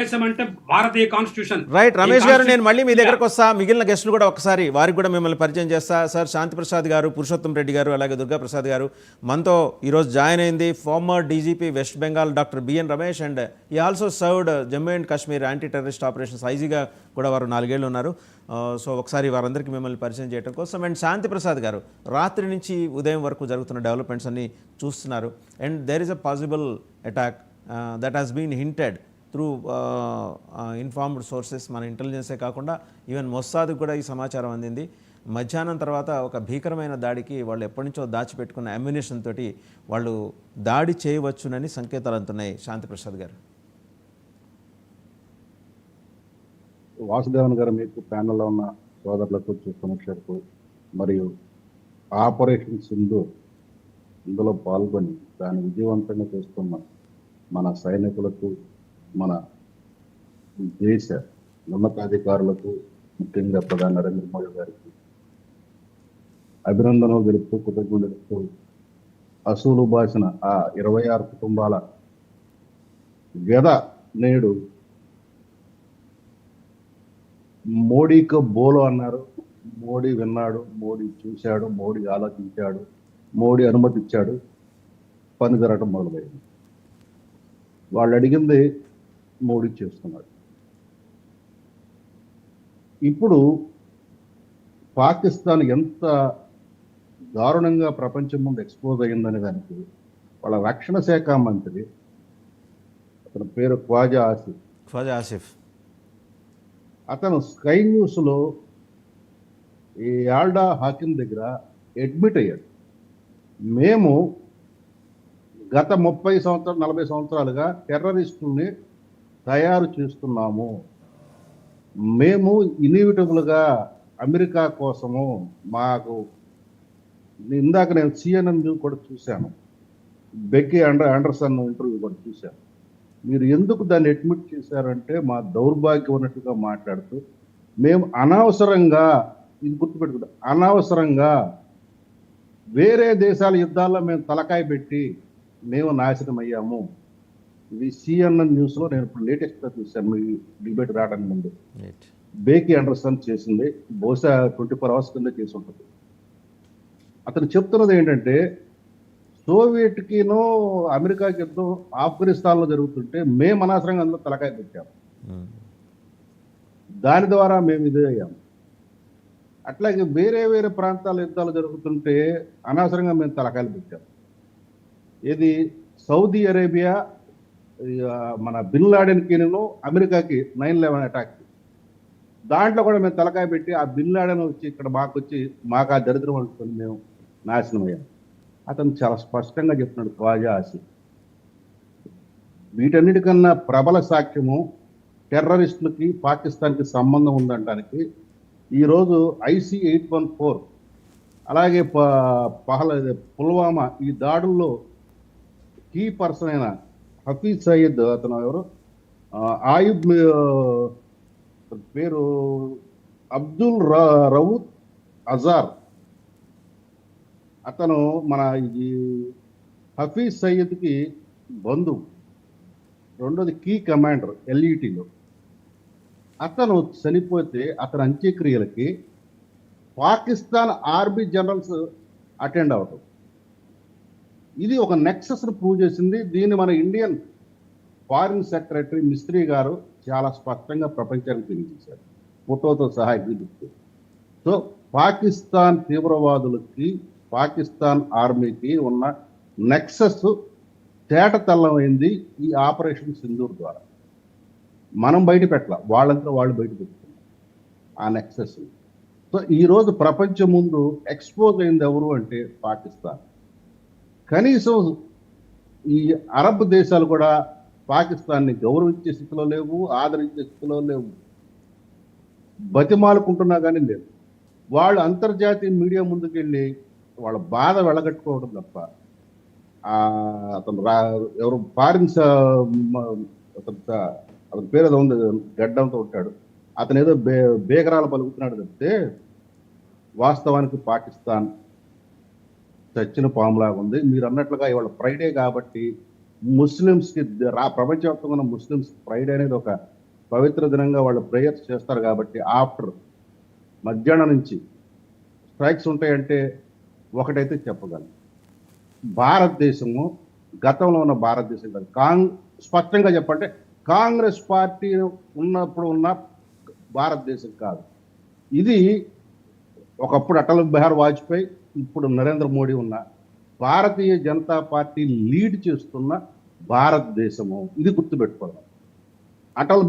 అంటే భారతీయ constitution. Right Ramesh గారు, నేను మళ్ళీ మీ దగ్గరకు వస్తా. మిగిలిన గెస్టులు కూడా ఒకసారి వారికి కూడా మిమ్మల్ని పరిచయం చేస్తా. సార్ శాంతి ప్రసాద్ గారు, పురుషోత్తం రెడ్డి గారు, అలాగే దుర్గా ప్రసాద్ గారు మనతో ఈరోజు జాయిన్ అయింది. Former DGP West Bengal doctor BN Ramesh, and he also served Jammu and Kashmir anti terrorist operations ఐజీగా కూడా వారు 4 ఏళ్ళు ఉన్నారు. సో ఒకసారి వారందరికీ మిమ్మల్ని పరిచయం చేయడం కోసం. అండ్ శాంతి ప్రసాద్ గారు, రాత్రి నుంచి ఉదయం వరకు జరుగుతున్న డెవలప్మెంట్స్ అన్ని చూస్తున్నారు. And there is a possible attack that has been hinted through informed sources. మన ఇంటెలిజెన్సే కాకుండా ఈవెన్ మొస్సాద్కి కూడా ఈ సమాచారం అందింది. మధ్యాహ్నం తర్వాత ఒక భీకరమైన దాడికి వాళ్ళు ఎప్పటి నుంచో దాచిపెట్టుకున్న అమ్యునిషన్ తోటి వాళ్ళు దాడి చేయవచ్చునని సంకేతాలు అందుతున్నాయి. శాంతి ప్రసాద్ గారు. వాసుదేవన్ గారు, మీకు ప్యానల్లో ఉన్న సోదరులకు, సమీక్షకు మరియు ఆపరేషన్ సింధు ఇందులో పాల్గొని దాన్ని విజయవంతంగా చేస్తున్న మన సైనికులకు, మన దేశ ఉన్నతాధికారులకు, ముఖ్యంగా ప్రధాని నరేంద్ర మోడీ గారికి అభినందనలు తెలుపుతూ, కృతజ్ఞతలు తెలుపుతూ, అసూలు బాసిన ఆ 26 కుటుంబాల వ్యధ నేడు మోడీకి బోలో అన్నారు. మోడీ విన్నాడు, మోడీ చూశాడు, మోడీ ఆలోచించాడు, మోడీ అనుమతి ఇచ్చాడు, పని జరగటం మొదలైంది. వాళ్ళు అడిగింది మోడీ చేస్తున్నాడు. ఇప్పుడు పాకిస్తాన్ ఎంత దారుణంగా ప్రపంచం ముందు ఎక్స్పోజ్ అయ్యిందనే దానికి వాళ్ళ రక్షణ శాఖ మంత్రి, అతని పేరు ఖ్వాజా ఆసిఫ్, అతను స్కై న్యూస్లో ఈ ఆల్డా హాకిమ్ దగ్గర అడ్మిట్ అయ్యాడు. మేము గత 30 సంవత్సరాలు 40 సంవత్సరాలుగా టెర్రరిస్టుల్ని తయారు చేస్తున్నాము. మేము ఇన్ఎవిటబుల్గా అమెరికా కోసము మాకు ఇందాక నేను CNN కూడా చూశాను, బెక్కీ ఆండర్సన్ ఇంటర్వ్యూ కూడా చూశాను. మీరు ఎందుకు దాన్ని అడ్మిట్ చేశారంటే మా దౌర్భాగ్యం ఉన్నట్టుగా మాట్లాడుతూ, మేము అనవసరంగా, ఇది గుర్తుపెట్టుకుంటాం, అనవసరంగా వేరే దేశాల యుద్ధాల్లో మేము తలకాయ పెట్టి మేము నాశనం అయ్యాము. ఇది CNN న్యూస్లో నేను ఇప్పుడు లేటెస్ట్గా చూశాను, మీ డిబేట్ రావడానికి ముందు. బేకీ ఆండర్సన్ చేసింది, బహుశా 24 అవర్స్ కింద చేసి ఉంటుంది. అతను చెప్తున్నది ఏంటంటే, సోవియట్కినో అమెరికాకి యుద్ధం ఆఫ్ఘనిస్తాన్లో జరుగుతుంటే మేము అనవసరంగా అందులో తలకాయ పెట్టాము, దాని ద్వారా మేము ఇదే అయ్యాము. అట్లాగే వేరే వేరే ప్రాంతాల యుద్ధాలు జరుగుతుంటే అనవసరంగా మేము తలకాయలు పెట్టాము. ఇది సౌదీ అరేబియా మన బిన్ లాడెన్కి అమెరికాకి 9/11 అటాక్, దాంట్లో కూడా మేము తలకాయ పెట్టి ఆ బిన్ లాడెన్ వచ్చి ఇక్కడ మాకు ఆ దరిద్రం అనుకుని మేము నాశనం అయ్యాం. అతను చాలా స్పష్టంగా చెప్తున్నాడు ఖ్వాజా ఆసిఫ్. వీటన్నిటికన్నా ప్రబల సాక్ష్యము టెర్రరిస్టులకి పాకిస్తాన్కి సంబంధం ఉందనడానికి ఈరోజు IC-814 అలాగే పుల్వామా ఈ దాడుల్లో కీ పర్సన్ అయిన హఫీజ్ సయీద్, అతను ఎవరు, ఆయుబ్ పేరు అబ్దుల్ రౌత్ అజార్, అతను మన ఈ హఫీజ్ సయీద్కి బంధువు, రెండోది కీ కమాండర్ LETలో. అతను చనిపోతే అతని అంత్యక్రియలకి పాకిస్తాన్ ఆర్మీ జనరల్స్ అటెండ్ అవటం, ఇది ఒక నెక్సస్ను ప్రూవ్ చేసింది. దీన్ని మన ఇండియన్ ఫారిన్ సెక్రటరీ మిస్త్రీ గారు చాలా స్పష్టంగా ప్రపంచానికి తెలియజేశారు, ఫోటోతో సహా ఎగ్జిబిట్. సో పాకిస్తాన్ తీవ్రవాదులకి, పాకిస్తాన్ ఆర్మీకి ఉన్న నెక్సస్ తేటతెల్లమైంది ఈ ఆపరేషన్ సింధూర్ ద్వారా. మనం బయట పెట్టాల, వాళ్ళంతా వాళ్ళు బయట పెట్టుకున్నారు ఆ నెక్సస్. సో ఈరోజు ప్రపంచం ముందు ఎక్స్పోజ్ అయింది ఎవరు అంటే పాకిస్తాన్. కనీసం ఈ అరబ్ దేశాలు కూడా పాకిస్తాన్ని గౌరవించే స్థితిలో లేవు, ఆదరించే స్థితిలో లేవు, బతిమాలుకుంటున్నా కానీ లేదు. వాళ్ళు అంతర్జాతీయ మీడియా ముందుకెళ్ళి వాళ్ళ బాధ వెళ్ళగట్టుకోవడం తప్ప, అతను ఎవరు ఫారిన్ అతని పేరు ఏదో ఉంది, గడ్డంతో ఉంటాడు, అతను ఏదో బేగరాలు పలుకుతున్నాడు తప్పితే వాస్తవానికి పాకిస్తాన్ చచ్చిన పాములాగా ఉంది. మీరు అన్నట్లుగా ఇవాళ ఫ్రైడే కాబట్టి ముస్లిమ్స్కి ప్రపంచవ్యాప్తంగా ఉన్న ముస్లిమ్స్ ఫ్రైడే అనేది ఒక పవిత్ర దినంగా వాళ్ళు ప్రేయర్స్ చేస్తారు కాబట్టి ఆఫ్టర్ మధ్యాహ్నం నుంచి స్ట్రైక్స్ ఉంటాయంటే ఒకటైతే చెప్పగలను, భారతదేశము గతంలో ఉన్న భారతదేశం కాదు, స్పష్టంగా చెప్పంటే కాంగ్రెస్ పార్టీ ఉన్నప్పుడు ఉన్న భారతదేశం కాదు ఇది. ఒకప్పుడు అటల్ బిహారీ వాజ్పేయి, ఇప్పుడు నరేంద్ర మోడీ ఉన్న భారతీయ జనతా పార్టీ లీడ్ చేస్తున్న భారతదేశము, ఇది గుర్తుపెట్టుకోవాలి. అటల్ బిహారీ